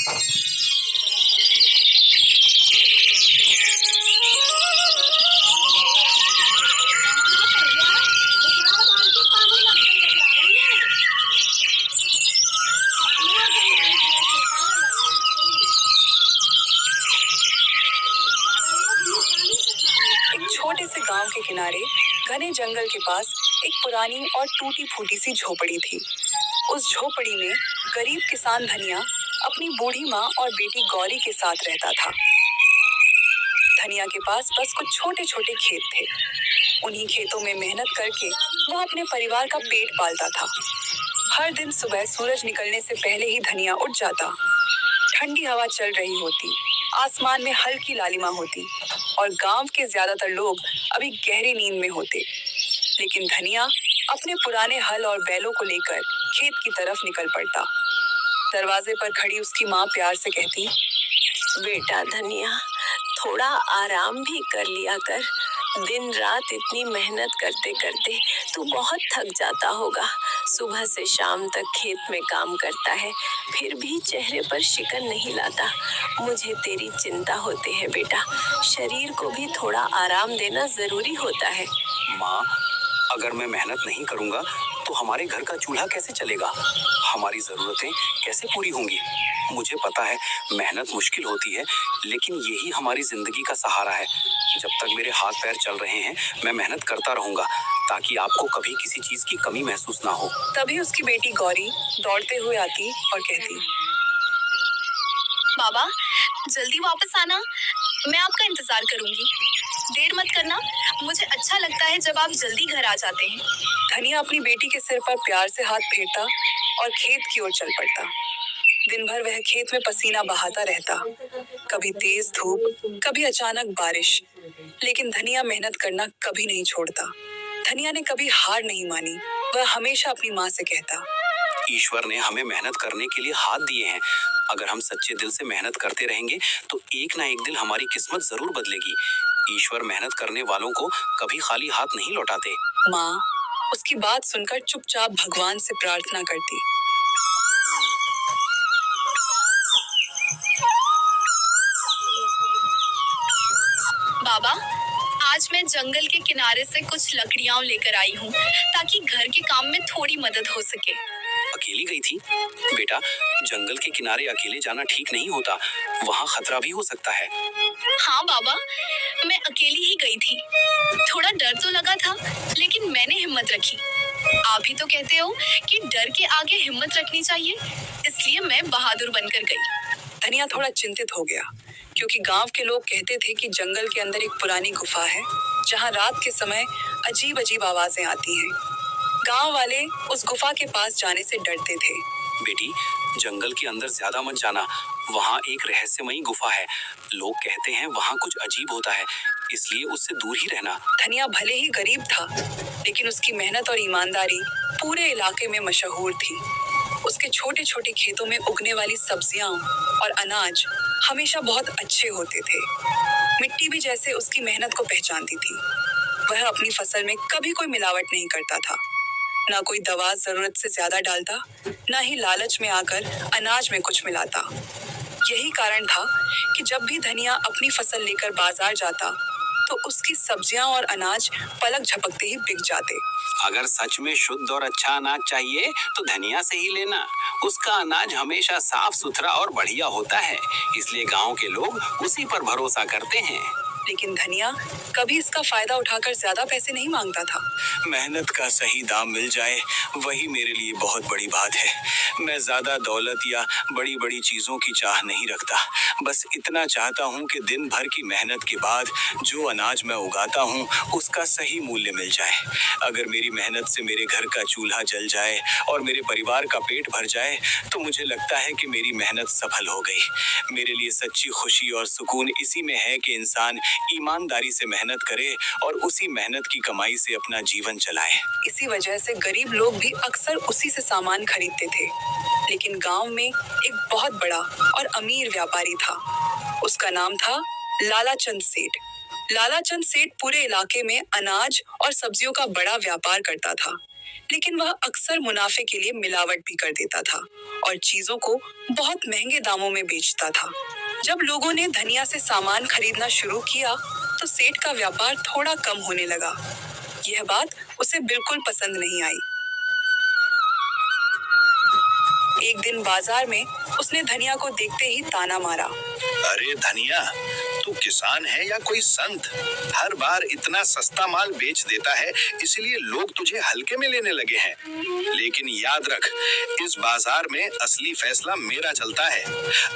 एक छोटे से गांव के किनारे घने जंगल के पास एक पुरानी और टूटी फूटी सी झोपड़ी थी। उस झोपड़ी में गरीब किसान धनिया अपनी बूढ़ी माँ और बेटी गौरी के साथ रहता था। धनिया के पास बस कुछ छोटे छोटे खेत थे। उन्हीं खेतों में मेहनत करके वह अपने परिवार का पेट पालता था। हर दिन सुबह सूरज निकलने से पहले ही धनिया उठ जाता। ठंडी हवा चल रही होती, आसमान में हल्की लालिमा होती और गांव के ज्यादातर लोग अभी गहरी नींद में होते। लेकिन धनिया अपने पुराने हल और बैलों को लेकर खेत की तरफ निकल पड़ता। दरवाजे पर खड़ी उसकी माँ प्यार से कहती, बेटा धनिया, थोड़ा आराम भी कर लिया कर। दिन रात इतनी मेहनत करते करते तू बहुत थक जाता होगा। सुबह से शाम तक खेत में काम करता है, फिर भी चेहरे पर शिकन नहीं लाता। मुझे तेरी चिंता होती है बेटा। शरीर को भी थोड़ा आराम देना जरूरी होता है। माँ, अगर मैं मेहनत नहीं करूँगा तो हमारे घर का चूल्हा कैसे चलेगा? हमारी जरूरतें कैसे पूरी होंगी? मुझे पता है मेहनत मुश्किल होती है, लेकिन यही हमारी जिंदगी का सहारा है। जब तक मेरे हाथ पैर चल रहे हैं मैं मेहनत करता रहूंगा, ताकि आपको कभी किसी चीज की कमी महसूस ना हो। तभी उसकी बेटी गौरी दौड़ते हुए आती और कहती, बाबा, जल्दी वापस आना, मैं आपका इंतजार करूंगी। देर मत करना, मुझे अच्छा लगता है जब आप जल्दी घर आ जाते हैं। धनिया अपनी बेटी के सिर पर प्यार से हाथ फेरता और खेत की ओर चल पड़ता। दिन भर वह खेत में पसीना बहाता रहता, कभी तेज धूप, कभी अचानक बारिश, लेकिन धनिया मेहनत करना कभी नहीं छोड़ता। धनिया ने कभी हार नहीं मानी। वह हमेशा अपनी माँ से कहता, ईश्वर ने हमें मेहनत करने के लिए हाथ दिए हैं। अगर हम सच्चे दिल से मेहनत करते रहेंगे तो एक ना एक दिन हमारी किस्मत जरूर बदलेगी। ईश्वर मेहनत करने वालों को कभी खाली हाथ नहीं लौटाते। माँ उसकी बात सुनकर चुपचाप भगवान से प्रार्थना करती। बाबा, आज मैं जंगल के किनारे से कुछ लकड़ियां लेकर आई हूँ, ताकि घर के काम में थोड़ी मदद हो सके। अकेली गई थी? बेटा, जंगल के किनारे अकेले जाना ठीक नहीं होता, वहाँ खतरा भी हो सकता है। हाँ बाबा, मैं अकेली ही गई थी। थोड़ा डर तो लगा था, लेकिन मैंने हिम्मत रखी। आप ही तो कहते हो कि डर के आगे हिम्मत रखनी चाहिए, इसलिए मैं बहादुर बनकर गई। धनिया थोड़ा चिंतित हो गया, क्योंकि गांव के लोग कहते थे कि जंगल के अंदर एक पुरानी गुफा है, जहां रात के समय अजीब अजीब आवाजें आती हैं। गांव वाले उस गुफा के पास जाने से डरते थे। बेटी, जंगल के अंदर ज्यादा मत जाना, वहाँ एक रहस्यमयी गुफा है। लोग कहते हैं वहाँ कुछ अजीब होता है, इसलिए उससे दूर ही रहना। धनिया भले ही गरीब था, लेकिन उसकी मेहनत और ईमानदारी पूरे इलाके में मशहूर थी। उसके छोटे छोटे खेतों में उगने वाली सब्जियां और अनाज हमेशा बहुत अच्छे होते थे। मिट्टी भी जैसे उसकी मेहनत को पहचानती थी। वह अपनी फसल में कभी कोई मिलावट नहीं करता था, ना कोई दवा जरूरत से ज्यादा डालता, ना ही लालच में आकर अनाज में कुछ मिलाता। यही कारण था कि जब भी धनिया अपनी फसल लेकर बाजार जाता, तो उसकी सब्जियां और अनाज पलक झपकते ही बिक जाते। अगर सच में शुद्ध और अच्छा अनाज चाहिए तो धनिया से ही लेना। उसका अनाज हमेशा साफ सुथरा और बढ़िया होता है, इसलिए गांव के लोग उसी पर भरोसा करते हैं। लेकिन धनिया कभी इसका फायदा उठाकर ज्यादा पैसे नहीं मांगता था। मेहनत का सही दाम मिल जाए वही मेरे लिए बहुत बड़ी बात है। मैं ज्यादा दौलत या बड़ी बड़ी चीजों की चाह नहीं रखता। बस इतना चाहता हूँ कि दिन भर की मेहनत के बाद जो अनाज मैं उगाता हूँ उसका सही मूल्य मिल जाए। अगर मेरी मेहनत से मेरे घर का चूल्हा जल जाए और मेरे परिवार का पेट भर जाए तो मुझे लगता है कि मेरी मेहनत सफल हो गई। मेरे लिए सच्ची खुशी और सुकून इसी में है कि इंसान ईमानदारी से मेहनत करे और उसी मेहनत की कमाई से अपना जीवन चलाए। इसी वजह से गरीब लोग भी अक्सर उसी से सामान खरीदते थे। लेकिन गांव में एक बहुत बड़ा और अमीर व्यापारी था। उसका नाम था लालाचंद सेठ। लालाचंद सेठ पूरे इलाके में अनाज और सब्जियों का बड़ा व्यापार करता था। लेकिन वह अक्सर मुनाफे के लिए मिलावट भी कर देता था और चीजों को बहुत महंगे दामों में बेचता था। जब लोगों ने धनिया से सामान खरीदना शुरू किया, तो सेठ का व्यापार थोड़ा कम होने लगा। यह बात उसे बिल्कुल पसंद नहीं आई। एक दिन बाजार में उसने धनिया को देखते ही ताना मारा। अरे धनिया, तू किसान है या कोई संत? हर बार इतना सस्ता माल बेच देता है, इसलिए लोग तुझे हल्के में लेने लगे हैं। लेकिन याद रख, इस बाजार में असली फैसला मेरा चलता है।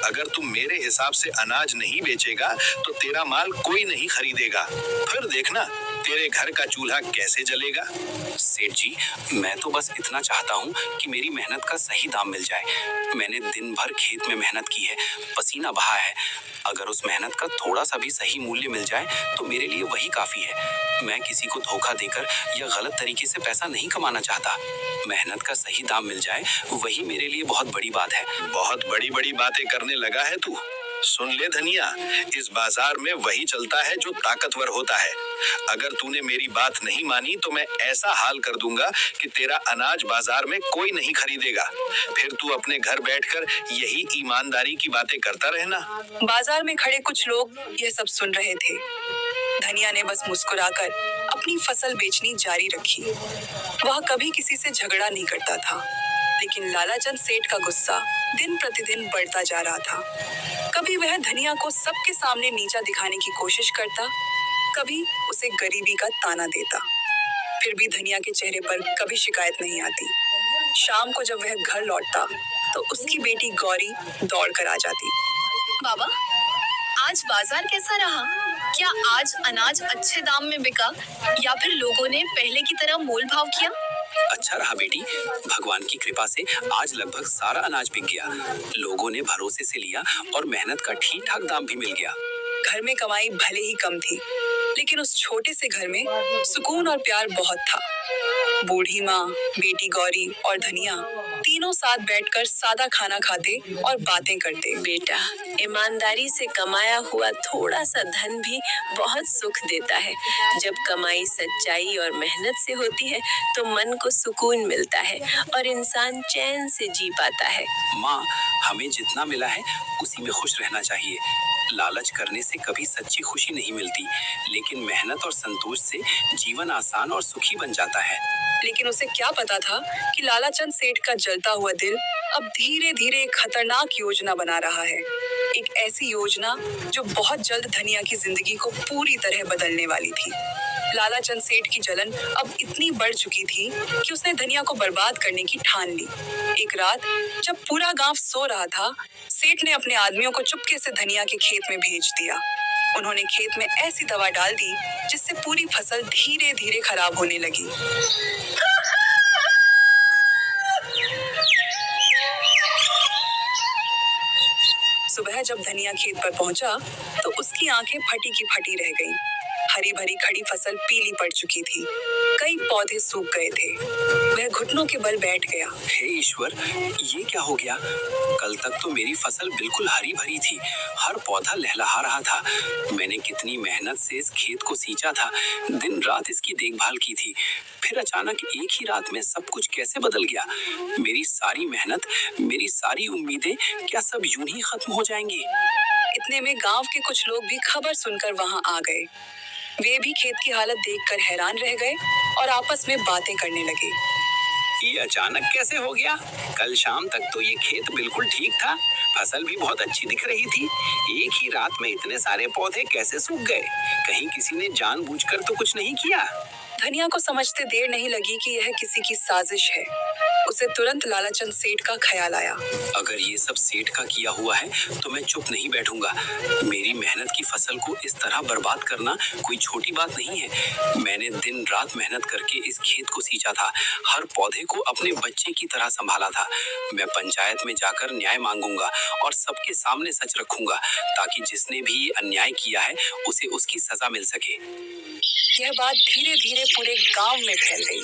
अगर तू मेरे हिसाब से अनाज नहीं बेचेगा तो तेरा माल कोई नहीं खरीदेगा। फिर देखना तेरे घर का चूल्हा कैसे जलेगा। सेठ जी, मैं तो बस इतना चाहता हूँ कि मेरी मेहनत का सही दाम मिल जाए। मैंने दिन भर खेत में मेहनत की है, पसीना बहा है। अगर उस मेहनत का थोड़ा सा भी सही मूल्य मिल जाए तो मेरे लिए वही काफी है। मैं किसी को धोखा देकर या गलत तरीके से पैसा नहीं कमाना चाहता। मेहनत का सही दाम मिल जाए वही मेरे लिए बहुत बड़ी बात है। बहुत बड़ी बड़ी बातें करने लगा है तू। सुन ले धनिया, इस बाजार में वही चलता है जो ताकतवर होता है। अगर तूने मेरी बात नहीं मानी तो मैं ऐसा हाल कर दूंगा कि तेरा अनाज बाजार में कोई नहीं खरीदेगा। फिर तू अपने घर बैठकर यही ईमानदारी की बातें करता रहना। बाजार में खड़े कुछ लोग यह सब सुन रहे थे। धनिया ने बस मुस्कुराकर अपनी फसल बेचनी जारी रखी। वह कभी किसी से झगड़ा नहीं करता था, लेकिन लालाचंद सेठ का गुस्सा दिन प्रतिदिन बढ़ता जा रहा था। कभी वह धनिया को सबके सामने नीचा दिखाने की कोशिश करता, कभी उसे गरीबी का ताना देता। फिर भी धनिया के चेहरे पर कभी शिकायत नहीं आती। शाम को जब वह घर लौटता तो उसकी बेटी गौरी दौड़ कर आ जाती। बाबा, आज बाजार कैसा रहा? क्या आज अनाज अच्छे दाम में बिका या फिर लोगों ने पहले की तरह मोल भाव किया? अच्छा रहा बेटी, भगवान की कृपा से आज लगभग सारा अनाज बिक गया। लोगों ने भरोसे से लिया और मेहनत का ठीक ठाक दाम भी मिल गया। घर में कमाई भले ही कम थी, लेकिन उस छोटे से घर में सुकून और प्यार बहुत था। बूढ़ी माँ, बेटी गौरी और धनिया तीनों साथ बैठकर सादा खाना खाते और बातें करते। बेटा, ईमानदारी से कमाया हुआ थोड़ा सा धन भी बहुत सुख देता है। जब कमाई सच्चाई और मेहनत से होती है तो मन को सुकून मिलता है और इंसान चैन से जी पाता है। माँ, हमें जितना मिला है उसी में खुश रहना चाहिए। लालच करने से कभी सच्ची खुशी नहीं मिलती, लेकिन मेहनत और संतोष से जीवन आसान और सुखी बन जाता है। लेकिन उसे क्या पता था कि लालाचंद सेठ का जलता हुआ दिल अब धीरे धीरे एक खतरनाक योजना बना रहा है। एक ऐसी योजना जो बहुत जल्द धनिया की जिंदगी को पूरी तरह बदलने वाली थी। लालाचंद सेठ की जलन अब इतनी बढ़ चुकी थी कि उसने धनिया को बर्बाद करने की ठान ली। एक रात जब पूरा गांव सो रहा था, सेठ ने अपने आदमियों को चुपके से धनिया के खेत में भेज दिया। उन्होंने खेत में ऐसी दवा डाल दी जिससे पूरी फसल धीरे धीरे खराब होने लगी। सुबह जब धनिया खेत पर पहुंचा तो उसकी आंखें फटी की फटी रह गईं। हरी भरी खड़ी फसल पीली पड़ चुकी थी, कई पौधे सूख गए थे। वह घुटनों के बल बैठ गया। हे ईश्वर, ये क्या हो गया? कल तक तो मेरी फसल बिल्कुल हरी भरी थी, हर पौधा लहलहा रहा था। मैंने कितनी मेहनत से इस खेत को सींचा था, दिन रात इसकी देखभाल की थी। फिर अचानक एक ही रात में सब कुछ कैसे बदल गया? मेरी सारी मेहनत, मेरी सारी उम्मीदें क्या सब यूं ही खत्म हो जाएंगी? इतने में गांव के कुछ लोग भी खबर सुनकर वहां आ गए। वे भी खेत की हालत देखकर हैरान रह गए और आपस में बातें करने लगे। ये अचानक कैसे हो गया? कल शाम तक तो ये खेत बिल्कुल ठीक था, फसल भी बहुत अच्छी दिख रही थी। एक ही रात में इतने सारे पौधे कैसे सूख गए? कहीं किसी ने जानबूझकर तो कुछ नहीं किया? धनिया को समझते देर नहीं लगी कि यह किसी की साजिश है। उसे तुरंत लालाचंद सेठ का ख्याल आया। अगर ये सब सेठ का किया हुआ है तो मैं चुप नहीं बैठूंगा। मेरी मेहनत की फसल को इस तरह बर्बाद करना कोई छोटी बात नहीं है। मैंने दिन रात मेहनत करके इस खेत को सींचा था, हर पौधे को अपने बच्चे की तरह संभाला था। मैं पंचायत में जाकर न्याय मांगूंगा और सबके सामने सच रखूंगा, ताकि जिसने भी ये अन्याय किया है उसे उसकी सजा मिल सके। यह बात धीरे धीरे पूरे गांव में फैल गई।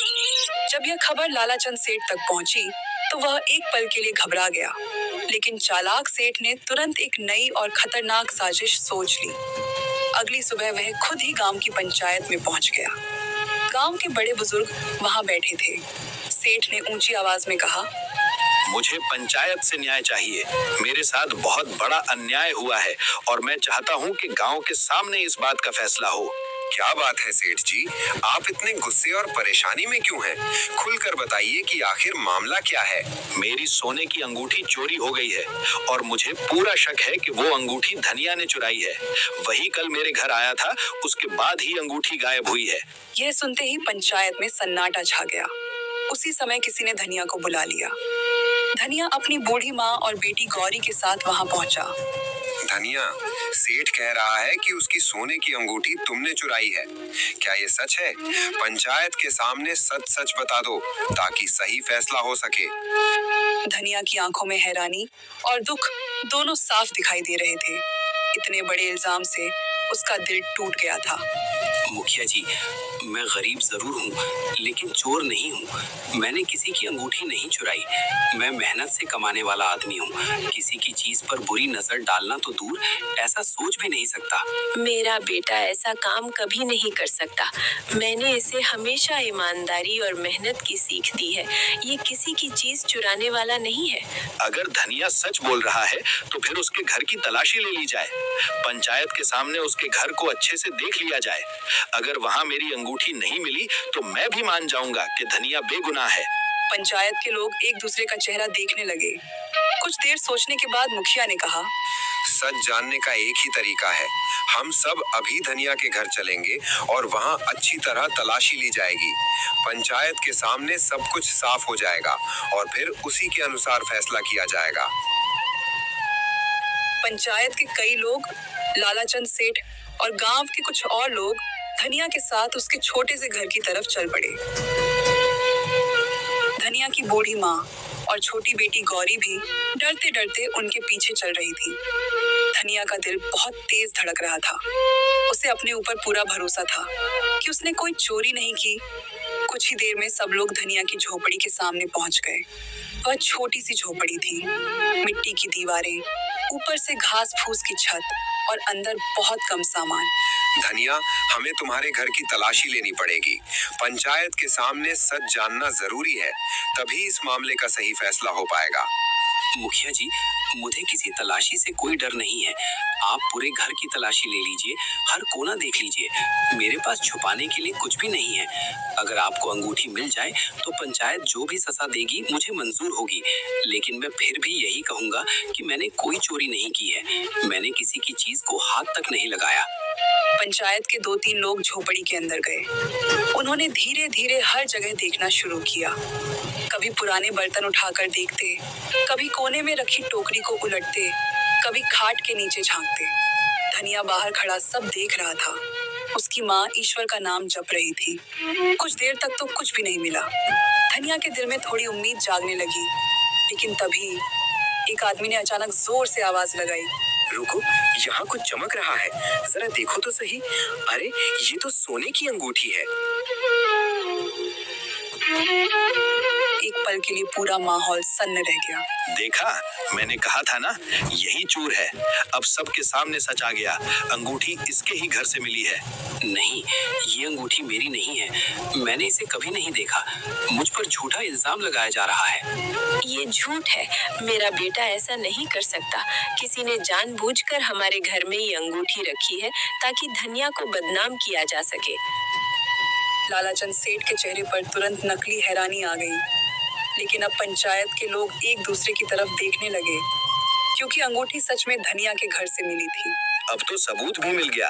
जब यह खबर लालाचंद सेठ तक पहुंची तो वह एक पल के लिए घबरा गया, लेकिन चालाक सेठ ने तुरंत एक नई और खतरनाक साजिश सोच ली। अगली सुबह वह खुद ही गांव की पंचायत में पहुंच गया। गांव के बड़े बुजुर्ग वहां बैठे थे। सेठ ने ऊंची आवाज में कहा, मुझे पंचायत से न्याय चाहिए। मेरे साथ बहुत बड़ा अन्याय हुआ है और मैं चाहता हूँ कि गांव के सामने इस बात का फैसला हो। क्या बात है सेठ जी, आप इतने गुस्से और परेशानी में क्यों हैं? खुलकर बताइए कि आखिर मामला क्या है। मेरी सोने की अंगूठी चोरी हो गई है और मुझे पूरा शक है कि वो अंगूठी धनिया ने चुराई है। वही कल मेरे घर आया था, उसके बाद ही अंगूठी गायब हुई है। यह सुनते ही पंचायत में सन्नाटा छा गया। उसी समय किसी ने धनिया को बुला लिया। धनिया अपनी बूढ़ी माँ और बेटी गौरी के साथ वहां पहुंचा। धनिया, सेठ कह रहा है कि उसकी सोने की अंगूठी तुमने चुराई है। क्या ये सच है? पंचायत के सामने सच सच बता दो ताकि सही फैसला हो सके। धनिया की आंखों में हैरानी और दुख दोनों साफ दिखाई दे रहे थे। इतने बड़े इल्जाम से उसका दिल टूट गया था। मुखिया जी, मैं गरीब जरूर हूँ लेकिन चोर नहीं हूँ। मैंने किसी की अंगूठी नहीं चुराई। मैं मेहनत से कमाने वाला आदमी हूँ। किसी की चीज पर बुरी नजर डालना तो दूर, ऐसा सोच भी नहीं सकता। मेरा बेटा ऐसा काम कभी नहीं कर सकता। मैंने इसे हमेशा ईमानदारी और मेहनत की सीख दी है। ये किसी की चीज चुराने वाला नहीं है। अगर धनिया सच बोल रहा है तो फिर उसके घर की तलाशी ले ली जाए। पंचायत के सामने उसके घर को अच्छे से देख लिया जाए। अगर वहाँ मेरी अंगूठी नहीं मिली तो मैं भी मान जाऊंगा कि धनिया बेगुनाह है। पंचायत के लोग एक दूसरे का चेहरा देखने लगे। कुछ देर सोचने के बाद मुखिया ने कहा, सच जानने का एक ही तरीका है। हम सब अभी धनिया के घर चलेंगे और वहाँ अच्छी तरह तलाशी ली जाएगी। पंचायत के सामने सब कुछ साफ हो जाएगा और फिर उसी के अनुसार फैसला किया जाएगा। पंचायत के कई लोग, लालाचंद सेठ और गांव के कुछ और लोग धनिया के साथ उसके छोटे से घर की तरफ चल पड़े। धनिया की बूढ़ी माँ और छोटी बेटी गौरी भी डरते डरते उनके पीछे चल रही थी। धनिया का दिल बहुत तेज धड़क रहा था। उसे अपने ऊपर पूरा भरोसा था कि उसने कोई चोरी नहीं की। कुछ ही देर में सब लोग धनिया की झोपड़ी के सामने पहुंच गए। वह छोटी सी झोपड़ी थी, मिट्टी की दीवारें, ऊपर से घास फूस की छत और अंदर बहुत कम सामान। धनिया, हमें तुम्हारे घर की तलाशी लेनी पड़ेगी। पंचायत के सामने सच जानना जरूरी है, तभी इस मामले का सही फैसला हो पाएगा। मुखिया जी, मुझे किसी तलाशी से कोई डर नहीं है। आप पूरे घर की तलाशी ले लीजिए, हर कोना देख लीजिए। मेरे पास छुपाने के लिए कुछ भी नहीं है। अगर आपको अंगूठी मिल जाए तो पंचायत जो भी सजा देगी मुझे मंजूर होगी। लेकिन मैं फिर भी यही कहूंगा कि मैंने कोई चोरी नहीं की है। मैंने किसी की चीज को हाथ तक नहीं लगाया। पंचायत के 2-3 लोग झोपड़ी के अंदर गए। उन्होंने धीरे धीरे हर जगह देखना शुरू किया। कभी पुराने बर्तन उठाकर देखते, कभी कोने में रखी टोकरी को उलटते, कभी खाट के नीचे झांकते। धनिया बाहर खड़ा सब देख रहा था। उसकी माँ ईश्वर का नाम जप रही थी। कुछ देर तक तो कुछ भी नहीं मिला। धनिया के दिल में थोड़ी उम्मीद जागने लगी, लेकिन तभी एक आदमी ने अचानक जोर से आवाज लगाई, रुको, यहाँ कुछ चमक रहा है, जरा देखो तो सही। अरे, ये तो सोने की अंगूठी है। एक पल के लिए पूरा माहौल सन्न रह गया। देखा, मैंने कहा था ना, यही चोर है। अब सबके सामने सच आ गया। अंगूठी इसके ही घर से मिली है। नहीं, ये अंगूठी मेरी नहीं है। मैंने इसे कभी नहीं देखा। मुझ पर झूठा इल्जाम लगाया जा रहा है। ये झूठ है। मेरा बेटा ऐसा नहीं कर सकता। किसी ने जानबूझकर हमारे घर में ये अंगूठी रखी है ताकि धनिया को बदनाम किया जा सके। लालाचंद सेठ के चेहरे पर तुरंत नकली हैरानी आ गई, लेकिन अब पंचायत के लोग एक दूसरे की तरफ देखने लगे, क्योंकि अंगूठी सच में धनिया के घर से मिली थी। अब तो सबूत भी मिल गया।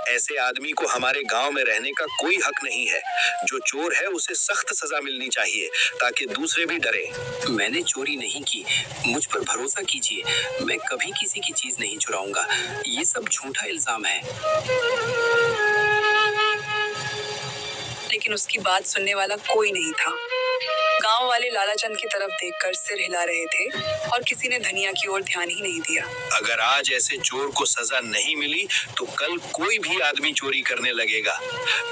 ऐसे आदमी को हमारे गांव में रहने का कोई हक नहीं है। जो चोर है उसे सख्त सजा मिलनी चाहिए ताकि दूसरे भी डरे। मैंने चोरी नहीं की, मुझ पर भरोसा कीजिए। मैं कभी किसी की चीज नहीं चुराऊंगा। ये सब झूठा इल्जाम है। लेकिन उसकी बात सुनने वाला कोई नहीं था। गांव वाले लालाचंद की तरफ देखकर सिर हिला रहे थे और किसी ने धनिया की ओर ध्यान ही नहीं दिया। अगर आज ऐसे चोर को सजा नहीं मिली तो कल कोई भी आदमी चोरी करने लगेगा।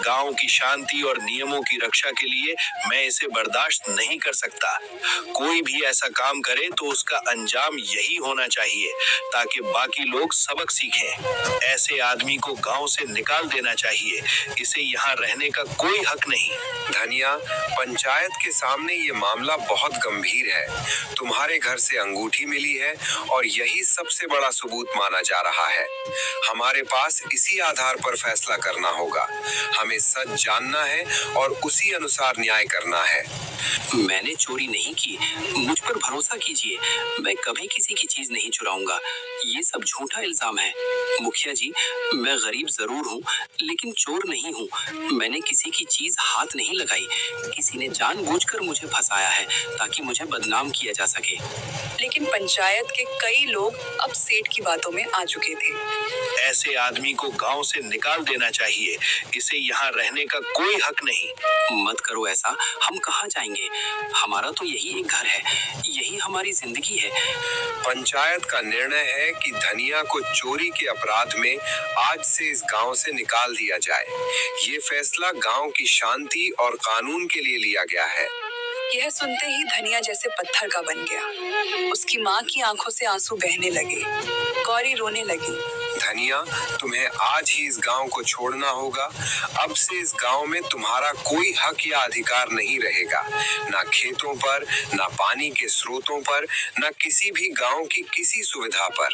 गांव की शांति और नियमों की रक्षा के लिए मैं इसे बर्दाश्त नहीं कर सकता। कोई भी ऐसा काम करे तो उसका अंजाम यही होना चाहिए ताकि बाकी लोग सबक सीखें। ऐसे आदमी को गांव से निकाल देना चाहिए। इसे यहाँ रहने का कोई हक नहीं। धनिया, पंचायत के सामने ये मामला बहुत गंभीर है। तुम्हारे घर से अंगूठी मिली है और यही सबसे बड़ा सबूत माना जा रहा है। हमारे पास इसी आधार पर फैसला करना होगा। हमें सच जानना है और उसी अनुसार न्याय करना है। मैंने चोरी नहीं की, मुझ पर भरोसा कीजिए। मैं कभी किसी की चीज नहीं चुराऊंगा। ये सब झूठा इल्जाम है। मुखिया जी, मैं गरीब जरूर हूँ, लेकिन चोर नहीं हूँ। मैंने किसी की चीज हाथ नहीं लगाई। किसी ने जानबूझकर मुझे फंसाया है ताकि मुझे बदनाम किया जा सके। लेकिन पंचायत के कई लोग अब सेठ की बातों में आ चुके थे। ऐसे आदमी को गांव से निकाल देना चाहिए। इसे यहाँ रहने का कोई हक नहीं। मत करो ऐसा। हम कहाँ जाएंगे? हमारा तो यही एक घर है, यही हमारी जिंदगी है। पंचायत का निर्णय है कि धनिया को चोरी के अपराध में आज से इस गांव से निकाल दिया जाए। ये फैसला गांव की शांति और कानून के लिए लिया गया है। यह सुनते ही धनिया जैसे पत्थर का बन गया। उसकी माँ की आंखों से आंसू बहने लगे। गौरी रोने लगी। धनिया, तुम्हें आज ही इस गांव को छोड़ना होगा। अब से इस गांव में तुम्हारा कोई हक या अधिकार नहीं रहेगा, ना खेतों पर, ना पानी के स्रोतों पर, ना किसी भी गांव की किसी सुविधा पर।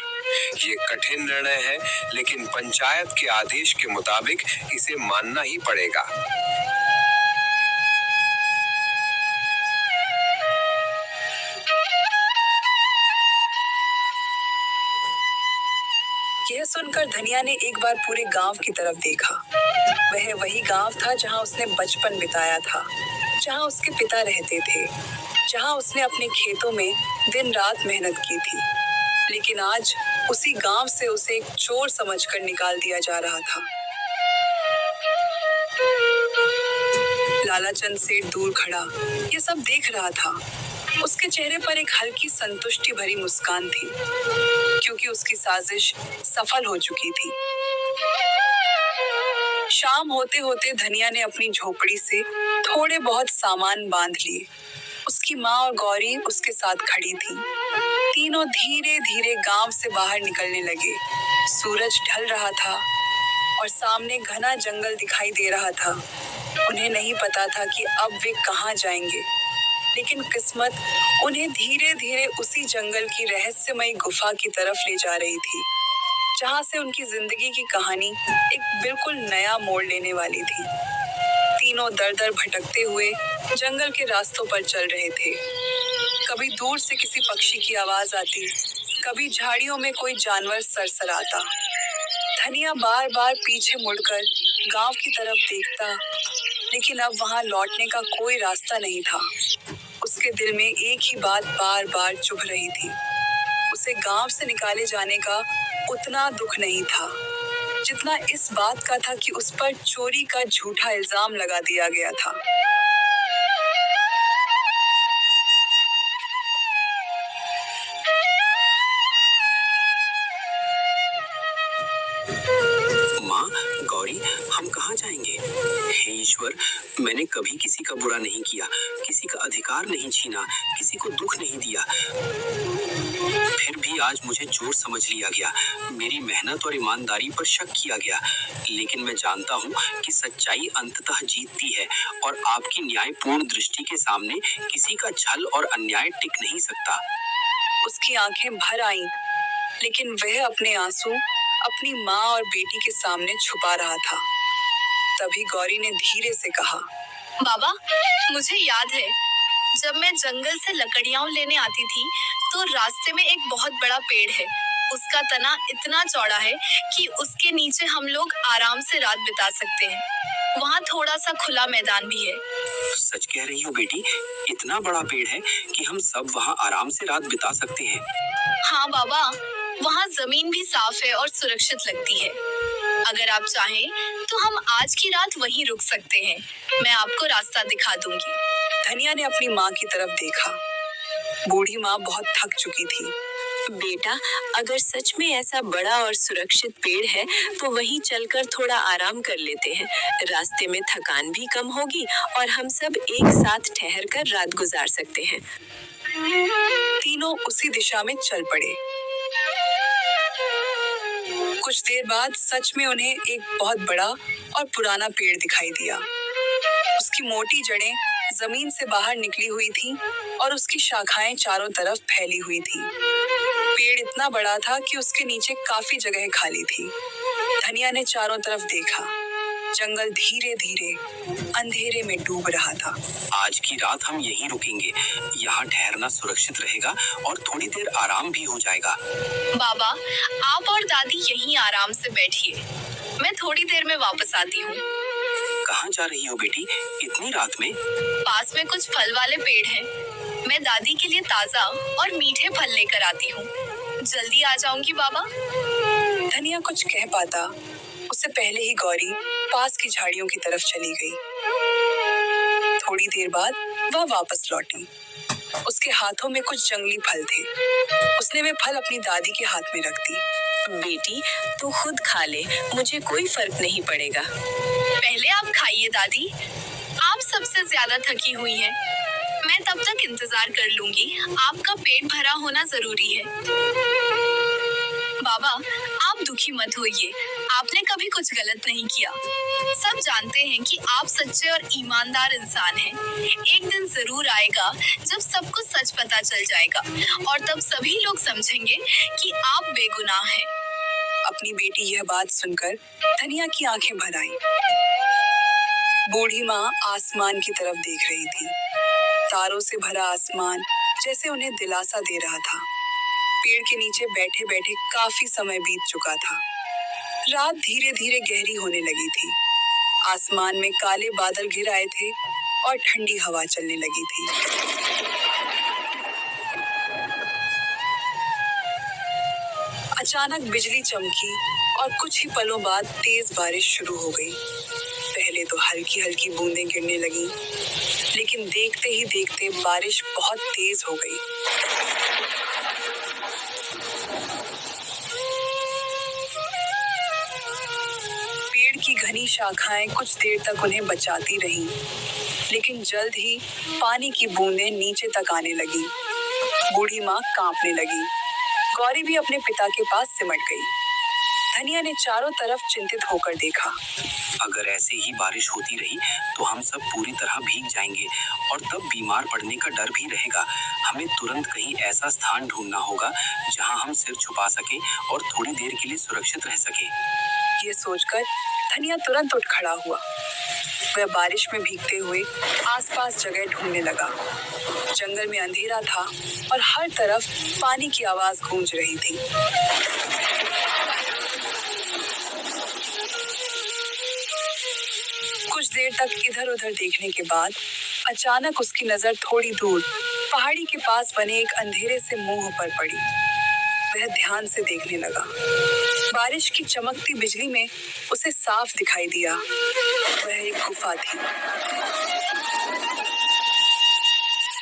ये कठिन निर्णय है, लेकिन पंचायत के आदेश के मुताबिक इसे मानना ही पड़ेगा। यह सुनकर धनिया ने एक बार पूरे गांव की तरफ देखा। वह वही गांव था जहां उसने बचपन बिताया था, जहां उसके पिता रहते थे, जहां उसने अपने खेतों में दिन रात मेहनत की थी। लेकिन आज उसी गांव से उसे एक चोर समझकर निकाल दिया जा रहा था। लालाचंद सेठ दूर खड़ा ये सब देख रहा था। उसके चेहरे पर एक हल्की संतुष्टि भरी मुस्कान थी, क्योंकि उसकी साजिश सफल हो चुकी थी। शाम होते होते धनिया ने अपनी झोपड़ी से थोड़े बहुत सामान बांध लिए। उसकी माँ और गौरी उसके साथ खड़ी थी। तीनों धीरे धीरे गांव से बाहर निकलने लगे। सूरज ढल रहा था और सामने घना जंगल दिखाई दे रहा था। उन्हें नहीं पता था कि अब वे कहाँ जाएंगे, लेकिन किस्मत उन्हें धीरे धीरे उसी जंगल की रहस्यमयी गुफा की तरफ ले जा रही थी, जहां से उनकी जिंदगी की कहानी एक बिल्कुल नया मोड़ लेने वाली थी। तीनों दर दर भटकते हुए जंगल के रास्तों पर चल रहे थे। कभी दूर से किसी पक्षी की आवाज आती, कभी झाड़ियों में कोई जानवर सरसराता। धनिया बार बार पीछे मुड़कर गांव की तरफ देखता, लेकिन अब वहां लौटने का कोई रास्ता नहीं था। उसके दिल में एक ही बात बार बार चुभ रही थी। उसे गांव से निकाले जाने का उतना दुख नहीं था, जितना इस बात का था कि उस पर चोरी का झूठा इल्जाम लगा दिया गया था। माँ, गौरी, हम कहाँ जाएंगे? हे ईश्वर, मैंने कभी किसी का बुरा नहीं किया, किसी का अधिकार नहीं छीना, किसी को दुख नहीं दिया। फिर भी आज मुझे चोर समझ लिया गया, मेरी मेहनत और ईमानदारी पर शक किया गया। लेकिन मैं जानता हूँ कि सच्चाई अंततः जीतती है और आपकी न्यायपूर्ण दृष्टि के सामने किसी का छल और अन्याय टिक नहीं सकता। उसकी आंखें भर आईं, लेकिन वह अपने आंसू अपनी माँ और बेटी के सामने छुपा रहा था। तभी गौरी ने धीरे से कहा, बाबा, मुझे याद है जब मैं जंगल से लकड़ियां लेने आती थी तो रास्ते में एक बहुत बड़ा पेड़ है। उसका तना इतना चौड़ा है कि उसके नीचे हम लोग आराम से रात बिता सकते हैं। वहाँ थोड़ा सा खुला मैदान भी है। सच कह रही हो बेटी? इतना बड़ा पेड़ है कि हम सब वहाँ आराम से रात बिता सकते हैं? हाँ बाबा, वहाँ जमीन भी साफ है और सुरक्षित लगती है। अगर आप चाहें तो हम आज की रात वहीं रुक सकते हैं। मैं आपको रास्ता दिखा दूंगी। धनिया ने अपनी माँ की तरफ देखा। बूढ़ी माँ बहुत थक चुकी थी। बेटा, अगर सच में ऐसा बड़ा और सुरक्षित पेड़ है तो वहीं चलकर थोड़ा आराम कर लेते हैं। रास्ते में थकान भी कम होगी और हम सब एक साथ ठहरकर रात गुजार सकते हैं। तीनों उसी दिशा में चल पड़े। कुछ देर बाद सच में उन्हें एक बहुत बड़ा और पुराना पेड़ दिखाई दिया। उसकी मोटी जड़ें जमीन से बाहर निकली हुई थी और उसकी शाखाएं चारों तरफ फैली हुई थी। पेड़ इतना बड़ा था कि उसके नीचे काफी जगह खाली थी। धनिया ने चारों तरफ देखा। जंगल धीरे धीरे अंधेरे में डूब रहा था। आज की रात हम यहीं रुकेंगे। यहाँ ठहरना सुरक्षित रहेगा और थोड़ी देर आराम भी हो जाएगा। बाबा, आप और दादी यहीं आराम से बैठिए, मैं थोड़ी देर में वापस आती हूँ। कहाँ जा रही हो बेटी इतनी रात में? पास में कुछ फल वाले पेड़ हैं, मैं दादी के लिए ताजा और मीठे फल लेकर आती हूँ। जल्दी आ जाऊंगी बाबा। धनिया कुछ कह पाता उससे पहले ही गौरी पास की झाड़ियों की तरफ चली गई। थोड़ी देर बाद वह वापस लौटी। उसके हाथों में कुछ जंगली फल थे। उसने वे फल अपनी दादी के हाथ में रख दी। बेटी, तू खुद खा ले, मुझे कोई फर्क नहीं पड़ेगा। पहले आप खाइए दादी, आप सबसे ज्यादा थकी हुई हैं। मैं तब तक इंतजार कर लूंगी, आपका पेट भरा होना जरूरी है। बाबा, आप दुखी मत होइए, आपने कभी कुछ गलत नहीं किया। सब जानते हैं कि आप सच्चे और ईमानदार इंसान हैं। एक दिन जरूर आएगा जब सबको सच पता चल जाएगा और तब सभी लोग समझेंगे कि आप बेगुनाह हैं। अपनी बेटी यह बात सुनकर धनिया की आंखें भर आईं। बूढ़ी माँ आसमान की तरफ देख रही थी। तारों से भरा आसमान जैसे उन्हें दिलासा दे रहा था। पेड़ के नीचे बैठे बैठे काफी समय बीत चुका था। रात धीरे धीरे गहरी होने लगी थी। आसमान में काले बादल घिर आए थे और ठंडी हवा चलने लगी थी। अचानक बिजली चमकी और कुछ ही पलों बाद तेज बारिश शुरू हो गई। पहले तो हल्की हल्की बूंदें गिरने लगी, लेकिन देखते ही देखते बारिश बहुत तेज हो गई। पेड़ की घनी शाखाएं कुछ देर तक उन्हें बचाती रहीं, लेकिन जल्द ही पानी की बूंदें नीचे तक आने लगी। बूढ़ी माँ कांपने लगी। गौरी भी अपने पिता के पास सिमट गई। धनिया ने चारों तरफ चिंतित होकर देखा। अगर ऐसे ही बारिश होती रही तो हम सब पूरी तरह भीग जाएंगे और तब बीमार पड़ने का डर भी रहेगा। हमें तुरंत कहीं ऐसा स्थान ढूंढना होगा जहां हम सिर छुपा सके और थोड़ी देर के लिए सुरक्षित रह सके। ये सोचकर धनिया तुरंत उठ खड़ा हुआ। वह बारिश में भीगते हुए आसपास जगह ढूंढने लगा। जंगल में अंधेरा था और हर तरफ पानी की आवाज गूंज रही थी। कुछ देर तक इधर उधर देखने के बाद अचानक उसकी नजर थोड़ी दूर पहाड़ी के पास बने एक अंधेरे से मुंह पर पड़ी। वह ध्यान से देखने लगा। बारिश की चमकती बिजली में उसे साफ दिखाई दिया। वह एक गुफा थी।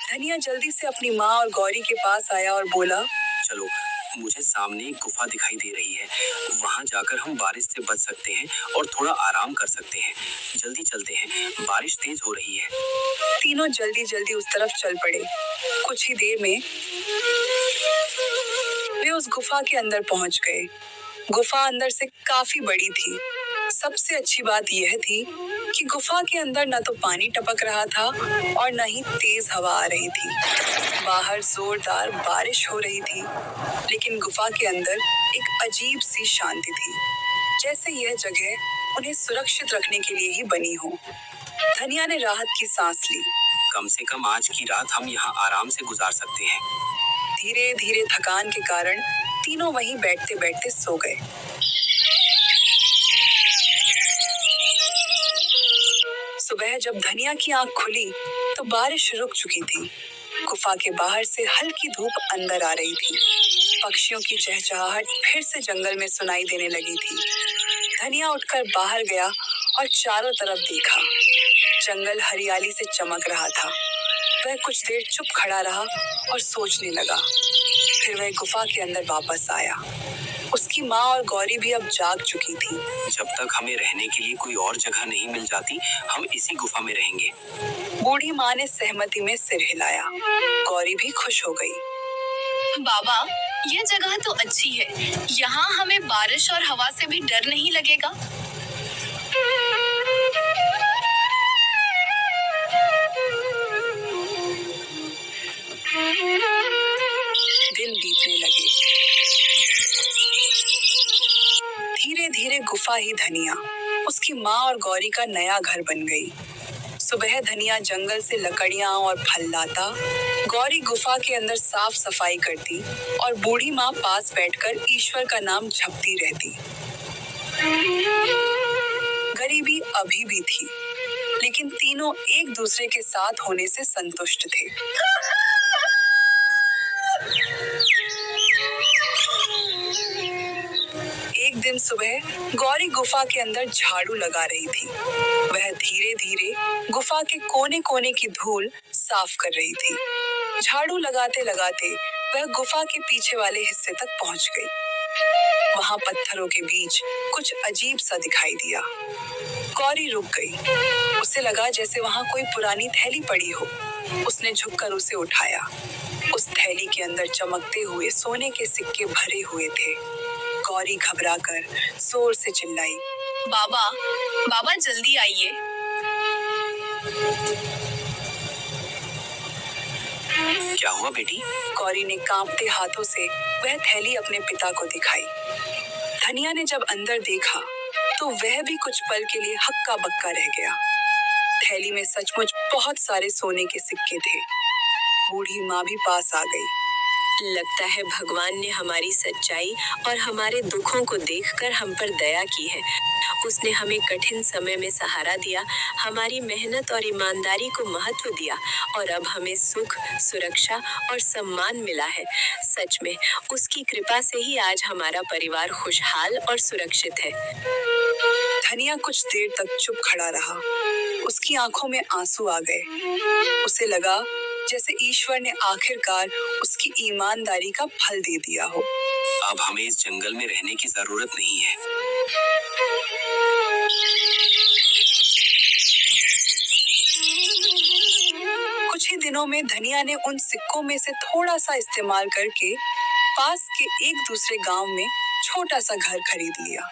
धनिया जल्दी से अपनी माँ और गौरी के पास आया और बोला, चलो, मुझे सामने एक गुफा दिखाई दे रही है। वहां जाकर हम बारिश से बच सकते हैं और थोड़ा आराम कर सकते हैं। जल्दी चलते हैं, बारिश तेज हो रही है। तीनों जल्दी जल्दी उस तरफ चल पड़े। कुछ ही देर में वे उस गुफा के अंदर पहुंच गए। गुफा अंदर से काफी बड़ी थी। सबसे अच्छी बात यह थी कि गुफा के अंदर न तो पानी टपक रहा था और न ही तेज हवा आ रही थी। बाहर जोरदार बारिश हो रही थी, लेकिन गुफा के अंदर एक अजीब सी शांति थी, जैसे यह जगह उन्हें सुरक्षित रखने के लिए ही बनी हो। धनिया ने राहत की सांस ली। कम से कम आज की रात हम यहाँ आराम से गुजार सकते हैं। धीरे धीरे थकान के कारण तीनों वहीं बैठते बैठते सो गए। सुबह जब धनिया की आंख खुली तो बारिश रुक चुकी थी। गुफा के बाहर से हल्की धूप अंदर आ रही थी। पक्षियों की चहचहाहट फिर से जंगल में सुनाई देने लगी थी। धनिया उठकर बाहर गया और चारों तरफ देखा। जंगल हरियाली से चमक रहा था। वह कुछ देर चुप खड़ा रहा और सोचने लगा। फिर वह गुफा के अंदर वापस आया। उसकी माँ और गौरी भी अब जाग चुकी थी। जब तक हमें रहने के लिए कोई और जगह नहीं मिल जाती, हम इसी गुफा में रहेंगे। बूढ़ी माँ ने सहमति में सिर हिलाया। गौरी भी खुश हो गई। बाबा, ये जगह तो अच्छी है। यहाँ हमें बारिश और हवा से भी डर नहीं लगेगा। दिन बीतने लगे। धीरे धीरे गुफा ही धनिया उसकी माँ और गौरी का नया घर बन गई। सुबह धनिया जंगल से लकड़ियाँ और फल लाता, गौरी गुफा के अंदर साफ सफाई करती और बूढ़ी माँ पास बैठकर ईश्वर का नाम जपती रहती। गरीबी अभी भी थी, लेकिन तीनों एक दूसरे के साथ होने से संतुष्ट थे। एक दिन सुबह गौरी गुफा के अंदर झाड़ू लगा रही थी। वह धीरे धीरे गुफा के कोने कोने की धूल साफ कर रही थी। झाड़ू लगाते लगाते वह गुफा के पीछे वाले हिस्से तक पहुंच गई। वहां पत्थरों के बीच कुछ अजीब सा दिखाई दिया। गौरी रुक गई। उसे लगा जैसे वहां कोई पुरानी थैली पड़ी हो। उसने झुककर उसे उठाया। उस थैली के अंदर चमकते हुए सोने के सिक्के भरे हुए थे। गौरी घबराकर जोर से चिल्लाई, बाबा, बाबा जल्दी आइए। क्या हुआ बेटी? गौरी ने कांपते हाथों से वह थैली अपने पिता को दिखाई। धनिया ने जब अंदर देखा तो वह भी कुछ पल के लिए हक्का बक्का रह गया। थैली में सचमुच बहुत सारे सोने के सिक्के थे। बूढ़ी माँ भी पास आ गई। लगता है भगवान ने हमारी सच्चाई और हमारे दुखों को देखकर हम पर दया की है। उसने हमें कठिन समय में सहारा दिया, हमारी मेहनत और ईमानदारी को महत्व दिया और अब हमें सुख, सुरक्षा और सम्मान मिला है। सच में उसकी कृपा से ही आज हमारा परिवार खुशहाल और सुरक्षित है। धनिया कुछ देर तक चुप खड़ा रहा। उसकी आंखों में आंसू आ गए। उसे लगा जैसे ईश्वर ने आखिरकार उसकी ईमानदारी का फल दे दिया हो। अब हमें इस जंगल में रहने की जरूरत नहीं है। कुछ ही दिनों में धनिया ने उन सिक्कों में से थोड़ा सा इस्तेमाल करके पास के एक दूसरे गांव में छोटा सा घर खरीद लिया।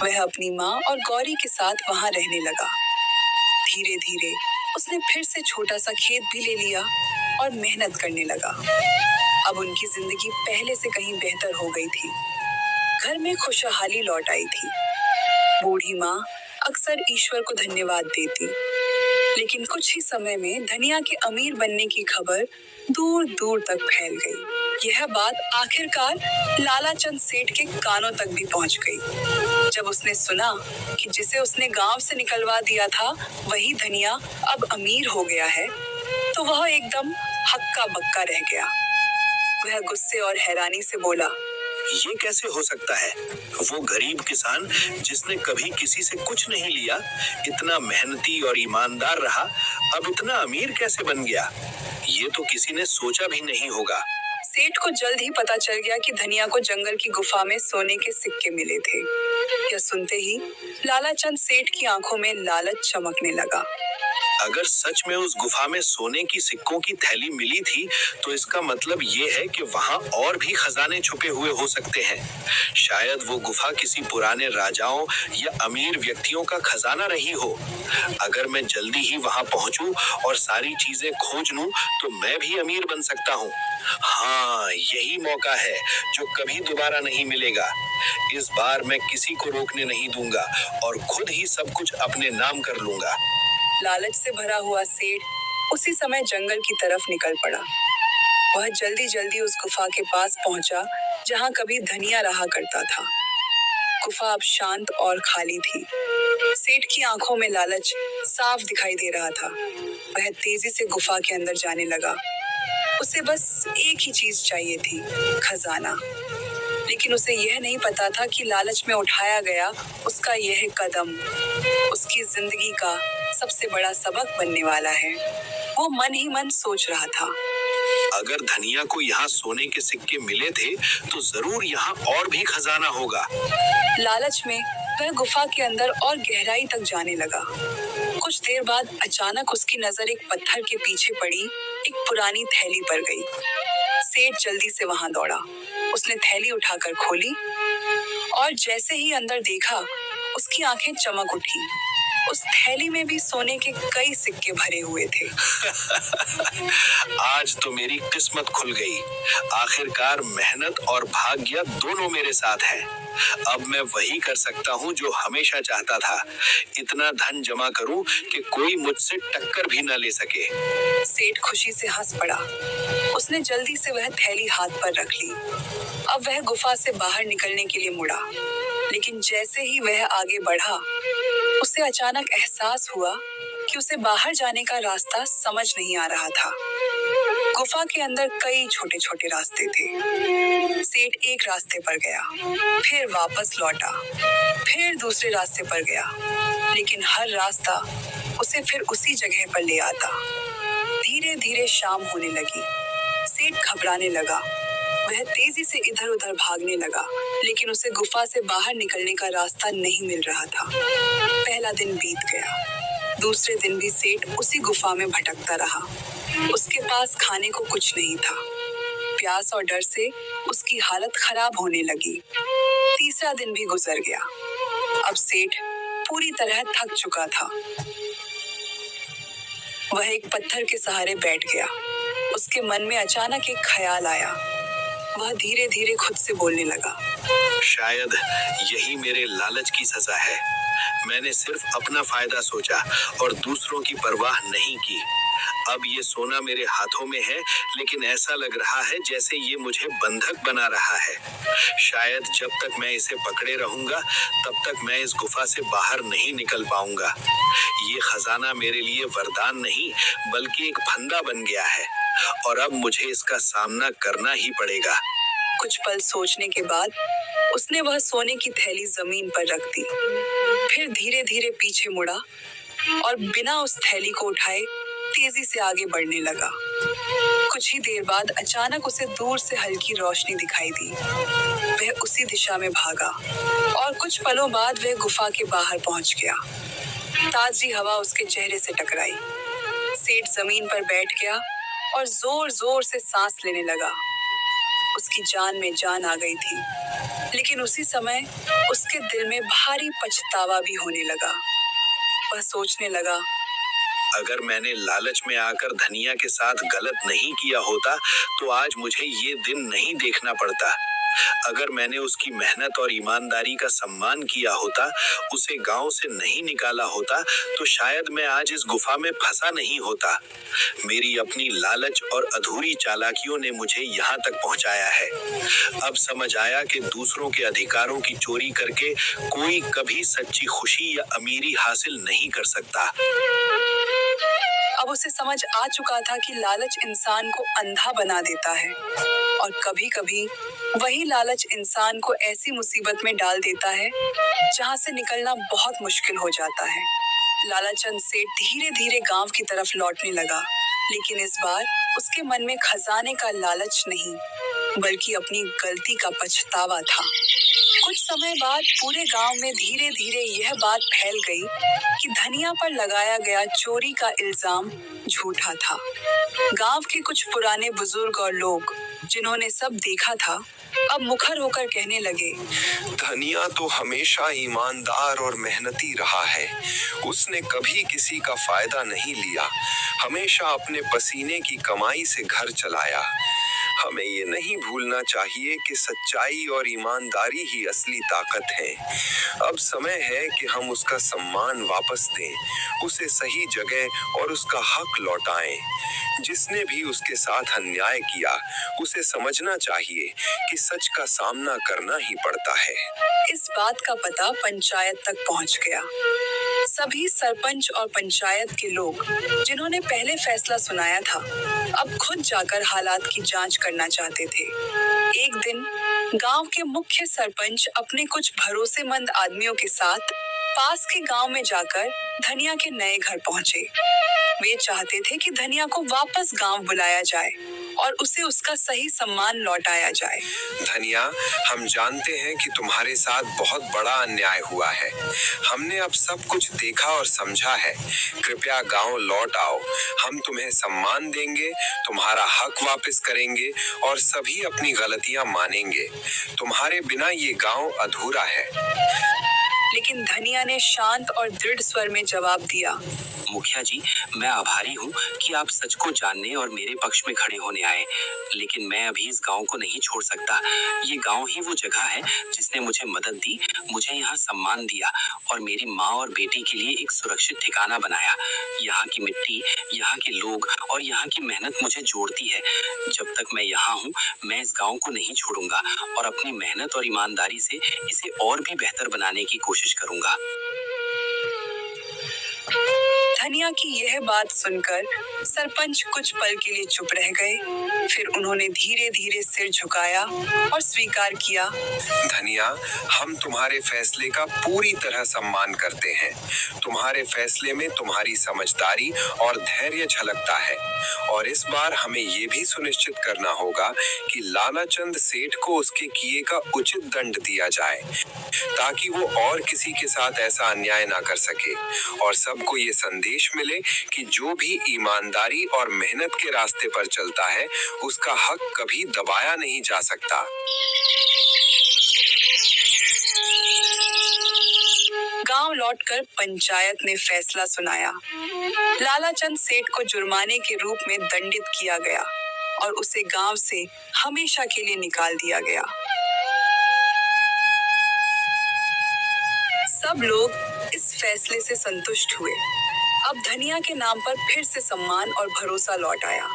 वह अपनी माँ और गौरी के साथ वहां रहने लगा। धीरे धीरे उसने फिर से छोटा सा खेत भी ले लिया और मेहनत करने लगा। अब उनकी जिंदगी पहले से कहीं बेहतर हो गई थी। घर में खुशहाली लौट आई थी। बूढ़ी माँ अक्सर ईश्वर को धन्यवाद देती, लेकिन कुछ ही समय में धनिया के अमीर बनने की खबर दूर दूर तक फैल गई। यह बात आखिरकार लालाचंद सेठ के कानों तक भी पहुंच गई। जब उसने सुना कि जिसे उसने गांव से निकलवा दिया था वही धनिया अब अमीर हो गया है, तो वह एकदम हक्का बक्का रह गया। वह गुस्से और हैरानी से बोला, ये कैसे हो सकता है? वो गरीब किसान जिसने कभी किसी से कुछ नहीं लिया, इतना मेहनती और ईमानदार रहा, अब इतना अमीर कैसे बन गया? ये तो किसी ने सोचा भी नहीं होगा। सेठ को जल्द ही पता चल गया कि धनिया को जंगल की गुफा में सोने के सिक्के मिले थे। यह सुनते ही लालाचंद सेठ की आंखों में लालच चमकने लगा। अगर सच में उस गुफा में सोने की सिक्कों की थैली मिली थी, तो इसका मतलब ये है कि वहां और भी खजाने छुपे हुए हो सकते हैं। शायद वो गुफा किसी पुराने राजाओं या अमीर व्यक्तियों का खजाना रही हो। अगर मैं जल्दी ही वहां पहुंचूं और सारी चीजें खोज लूं, तो मैं भी अमीर बन सकता हूं। हाँ, यही मौका है जो कभी दोबारा नहीं मिलेगा। इस बार मैं किसी को रोकने नहीं दूंगा और खुद ही सब कुछ अपने नाम कर लूंगा। लालच से भरा हुआ सेठ उसी समय जंगल की तरफ निकल पड़ा। वह जल्दी जल्दी उस गुफा के पास पहुंचा जहां कभी धनिया रहा करता था। गुफा अब शांत और खाली थी। सेठ की आंखों में लालच साफ दिखाई दे रहा था। वह तेजी से गुफा के अंदर जाने लगा। उसे बस एक ही चीज चाहिए थी, खजाना। लेकिन उसे यह नहीं पता था कि लालच में उठाया गया उसका यह कदम उसकी जिंदगी का सबसे बड़ा सबक बनने वाला है। वो मन ही मन सोच रहा था, अगर धनिया को यहाँ सोने के सिक्के मिले थे, तो जरूर यहाँ और भी खजाना होगा। लालच में वह गुफा के अंदर और गहराई तक जाने लगा। कुछ देर बाद अचानक उसकी नजर एक पत्थर के पीछे पड़ी एक पुरानी थैली पर गई। सेठ जल्दी से वहां दौड़ा। उसने थैली उठाकर खोली और जैसे ही अंदर देखा, उसकी आंखें चमक उठी। उस थैली में भी सोने के कई सिक्के भरे हुए थे। आज तो मेरी किस्मत खुल गई। आखिरकार मेहनत और भाग्य दोनों मेरे साथ है। अब मैं वही कर सकता हूँ जो हमेशा चाहता था। इतना धन जमा करूँ कि कोई मुझसे टक्कर भी न ले सके। सेठ खुशी से हंस पड़ा। उसने जल्दी से वह थैली हाथ पर रख ली। अब वह गुफा से बाहर निकलने के लिए मुड़ा, लेकिन जैसे ही वह आगे बढ़ा, उसे अचानक एहसास हुआ कि उसे बाहर जाने का रास्ता समझ नहीं आ रहा था। गुफा के अंदर कई छोटे छोटे रास्ते थे। सेठ एक रास्ते पर गया, फिर वापस लौटा, फिर दूसरे रास्ते पर गया, लेकिन हर रास्ता उसे फिर उसी जगह पर ले आता। धीरे धीरे शाम होने लगी। सेठ घबराने लगा। वह तेजी से इधर उधर भागने लगा, लेकिन उसे गुफा से बाहर निकलने का रास्ता नहीं मिल रहा था। पहला दिन बीत गया। दूसरे दिन भी सेठ उसी गुफा में भटकता रहा। उसके पास खाने को कुछ नहीं था। प्यास और डर से उसकी हालत खराब होने लगी। तीसरा दिन भी गुजर गया। अब सेठ पूरी तरह थक चुका था। वह एक पत्थर के सहारे बैठ गया। उसके मन में अचानक एक ख्याल आया। वह धीरे धीरे खुद से बोलने लगा, शायद यही मेरे लालच की सजा है। मैंने सिर्फ अपना फायदा सोचा और दूसरों की परवाह नहीं की। अब ये सोना मेरे हाथों में है, लेकिन ऐसा लग रहा है जैसे ये मुझे बंधक बना रहा है। शायद जब तक मैं इसे पकड़े रहूंगा, तब तक मैं इस गुफा से बाहर नहीं निकल पाऊंगा। ये खजाना मेरे लिए वरदान नहीं, बल्कि एक फंदा बन गया है, और अब मुझे इसका सामना करना ही पड़ेगा। कुछ पल सोचने के बाद उसने वह सोने की थैली जमीन पर रख दी। फिर धीरे धीरे पीछे मुड़ा और बिना उस थैली को उठाए तेजी से आगे बढ़ने लगा। कुछ ही देर बाद अचानक उसे दूर से हल्की रोशनी दिखाई दी। वह उसी दिशा में भागा और कुछ पलों बाद वह गुफा के बाहर पहुंच गया। ताजी हवा उसके चेहरे से टकराई। सेठ जमीन पर बैठ गया और जोर जोर से सांस लेने लगा। उसकी जान में जान आ गई थी, लेकिन उसी समय उसके दिल में भारी पछतावा भी होने लगा। वह सोचने लगा, अगर मैंने लालच में आकर धनिया के साथ गलत नहीं किया होता, तो आज मुझे ये दिन नहीं देखना पड़ता। अगर मैंने उसकी मेहनत और ईमानदारी का सम्मान किया होता, उसे गांव से नहीं निकाला होता, तो शायद मैं आज इस गुफा में फंसा नहीं होता। मेरी अपनी लालच और अधूरी चालाकियों ने मुझे यहाँ तक पहुँचाया है। अब समझ आया कि दूसरों के अधिकारों की चोरी करके कोई कभी सच्ची खुशी या अमीरी हासिल नहीं कर सकता। अब उसे समझ आ चुका था कि लालच इंसान को अंधा बना देता है, और कभी कभी वही लालच इंसान को ऐसी मुसीबत में डाल देता है जहां से निकलना बहुत मुश्किल हो जाता है। लालाचंद सेठ धीरे धीरे गांव की तरफ लौटने लगा, लेकिन इस बार उसके मन में खजाने का लालच नहीं, बल्कि अपनी गलती का पछतावा था। कुछ समय बाद पूरे गांव में धीरे धीरे यह बात फैल गई कि धनिया पर लगाया गया चोरी का इल्जाम झूठा था। गांव के कुछ पुराने बुजुर्ग और लोग, जिन्होंने सब देखा था, अब मुखर होकर कहने लगे, धनिया तो हमेशा ईमानदार और मेहनती रहा है। उसने कभी किसी का फायदा नहीं लिया, हमेशा अपने पसीने की कमाई से घर चलाया। हमें ये नहीं भूलना चाहिए कि सच्चाई और ईमानदारी ही असली ताकत है। अब समय है कि हम उसका सम्मान वापस दें, उसे सही जगह और उसका हक लौटाएं। जिसने भी उसके साथ अन्याय किया, उसे समझना चाहिए कि सच का सामना करना ही पड़ता है। इस बात का पता पंचायत तक पहुंच गया। सभी सरपंच और पंचायत के लोग, जिन्होंने पहले फैसला सुनाया था, अब खुद जाकर हालात की जांच करना चाहते थे। एक दिन गांव के मुख्य सरपंच अपने कुछ भरोसेमंद आदमियों के साथ पास के गांव में जाकर धनिया के नए घर पहुंचे। वे चाहते थे कि धनिया को वापस गांव बुलाया जाए और उसे उसका सही सम्मान लौटाया जाए। धनिया, हम जानते हैं कि तुम्हारे साथ बहुत बड़ा अन्याय हुआ है। हमने अब सब कुछ देखा और समझा है। कृपया गांव लौट आओ। हम तुम्हें सम्मान देंगे, तुम्हारा हक वापस करेंगे और सभी अपनी गलतियां मानेंगे। तुम्हारे बिना ये गांव अधूरा है। लेकिन धनिया ने शांत और दृढ़ स्वर में जवाब दिया। मुखिया जी, मैं आभारी हूँ कि आप सच को जानने और मेरे पक्ष में खड़े होने आए, लेकिन मैं अभी इस गांव को नहीं छोड़ सकता। ये गांव ही वो जगह है जिसने मुझे मदद दी, मुझे यहाँ सम्मान दिया और मेरी माँ और बेटी के लिए एक सुरक्षित ठिकाना बनाया। यहाँ की मिट्टी, यहाँ के लोग और यहाँ की मेहनत मुझे जोड़ती है। जब तक मैं यहाँ हूँ, मैं इस गांव को नहीं छोड़ूंगा और अपनी मेहनत और ईमानदारी से इसे और भी बेहतर बनाने की कोशिश करूंगा। धनिया की यह बात सुनकर सरपंच कुछ पल के लिए चुप रह गए। फिर उन्होंने धीरे धीरे सिर झुकाया और स्वीकार किया। धनिया, हम तुम्हारे फैसले का पूरी तरह सम्मान करते हैं। तुम्हारे फैसले में तुम्हारी समझदारी और धैर्य झलकता है और इस बार हमें ये भी सुनिश्चित करना होगा कि लालाचंद सेठ को उसके किए का उचित दंड दिया जाए, ताकि वो और किसी के साथ ऐसा अन्याय ना कर सके और सबको ये संदेश मिले कि जो भी ईमानदारी और मेहनत के रास्ते पर चलता है, उसका हक कभी दबाया नहीं जा सकता। गांव लौटकर पंचायत ने फैसला सुनाया। लालाचंद सेठ को जुर्माने के रूप में दंडित किया गया और उसे गांव से हमेशा के लिए निकाल दिया गया। सब लोग इस फैसले से संतुष्ट हुए। अब धनिया के नाम पर फिर से सम्मान और भरोसा लौट आया।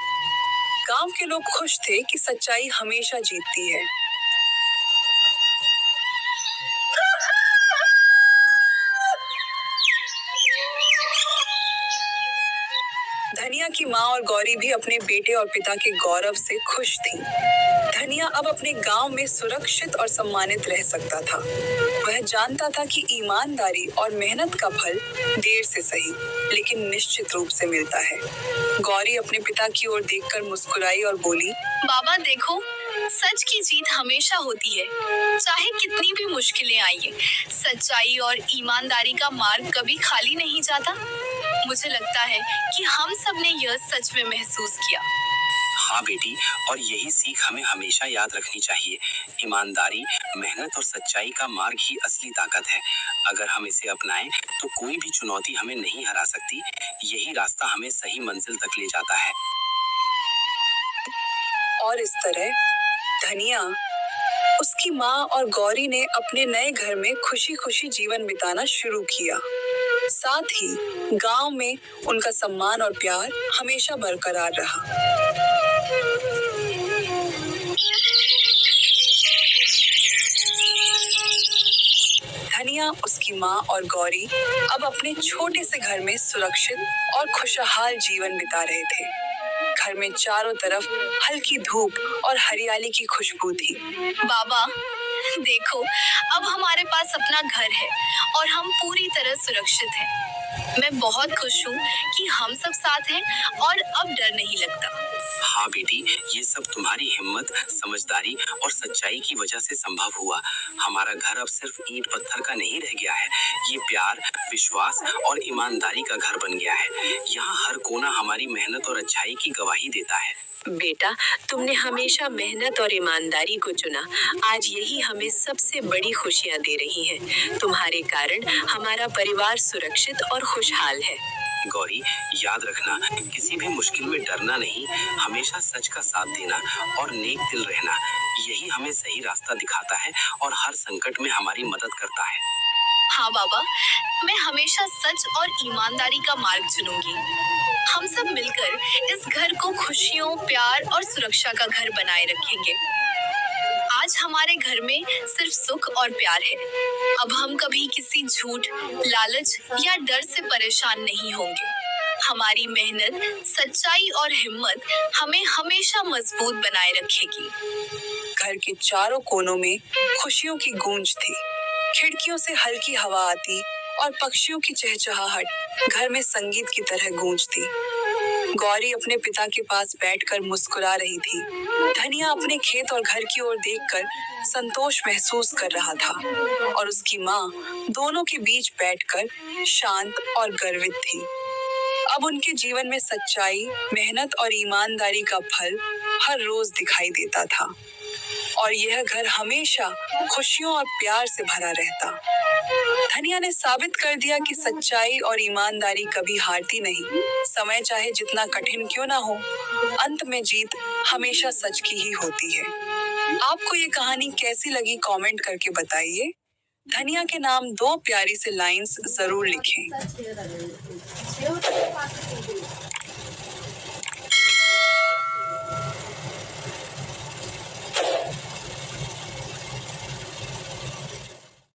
गांव के लोग खुश थे कि सच्चाई हमेशा जीतती है। धनिया की माँ और गौरी भी अपने बेटे और पिता के गौरव से खुश थी। धनिया अब अपने गांव में सुरक्षित और सम्मानित रह सकता था। वह जानता था कि ईमानदारी और मेहनत का फल देर से सही, लेकिन निश्चित रूप से मिलता है। गौरी अपने पिता की ओर देखकर मुस्कुराई और बोली, बाबा देखो, सच की जीत हमेशा होती है, चाहे कितनी भी मुश्किलें आए। सच्चाई और ईमानदारी का मार्ग कभी खाली नहीं जाता। मुझे लगता है कि हम सब ने यह सच में महसूस किया। हाँ बेटी, और यही सीख हमें हमेशा याद रखनी चाहिए। ईमानदारी, मेहनत और सच्चाई का मार्ग ही असली ताकत है। अगर हम इसे अपनाएं तो कोई भी चुनौती हमें नहीं हरा सकती। यही रास्ता हमें सही मंजिल तक ले जाता है। और इस तरह धनिया, उसकी माँ और गौरी ने अपने नए घर में खुशी खुशी जीवन बिताना शुरू किया। साथ ही गांव में उनका सम्मान और प्यार हमेशा बरकरार रहा। धनिया, उसकी माँ और गौरी अब अपने छोटे से घर में सुरक्षित और खुशहाल जीवन बिता रहे थे। घर में चारों तरफ हल्की धूप और हरियाली की खुशबू थी। बाबा देखो, अब हमारे पास अपना घर है और हम पूरी तरह सुरक्षित हैं। मैं बहुत खुश हूँ कि हम सब साथ हैं और अब डर नहीं लगता। हाँ बेटी, ये सब तुम्हारी हिम्मत, समझदारी और सच्चाई की वजह से संभव हुआ। हमारा घर अब सिर्फ ईंट पत्थर का नहीं रह गया है। ये प्यार, विश्वास और ईमानदारी का घर बन गया है। यहाँ हर कोना हमारी मेहनत और अच्छाई की गवाही देता है। बेटा, तुमने हमेशा मेहनत और ईमानदारी को चुना। आज यही हमें सबसे बड़ी खुशियाँ दे रही हैं। तुम्हारे कारण हमारा परिवार सुरक्षित और खुशहाल है। गौरी, याद रखना, किसी भी मुश्किल में डरना नहीं, हमेशा सच का साथ देना और नेक दिल रहना, यही हमें सही रास्ता दिखाता है और हर संकट में हमारी मदद करता है। हाँ बाबा, मैं हमेशा सच और ईमानदारी का मार्ग चुनूंगी। हम सब मिलकर इस घर को खुशियों, प्यार और सुरक्षा का घर बनाए रखेंगे। आज हमारे घर में सिर्फ सुख और प्यार है। अब हम कभी किसी झूठ, लालच या डर से परेशान नहीं होंगे। हमारी मेहनत, सच्चाई और हिम्मत हमें हमेशा मजबूत बनाए रखेगी। घर के चारों कोनों में खुशियों की गूंज थी। खिड़कियों से हल्की हवा आती और पक्षियों की चहचहाहट घर में संगीत की तरह गूंजती। गौरी अपने पिता के पास बैठकर मुस्कुरा रही थी। धनिया अपने खेत और घर की ओर देखकर संतोष महसूस कर रहा था और उसकी माँ दोनों के बीच बैठकर शांत और गर्वित थी। अब उनके जीवन में सच्चाई, मेहनत और ईमानदारी का फल हर रोज दिखाई देता था। और यह घर हमेशा खुशियों और प्यार से भरा रहता। धनिया ने साबित कर दिया कि सच्चाई और ईमानदारी कभी हारती नहीं। समय चाहे जितना कठिन क्यों ना हो, अंत में जीत हमेशा सच की ही होती है। आपको ये कहानी कैसी लगी कमेंट करके बताइए। धनिया के नाम 2 प्यारी से लाइंस जरूर लिखें।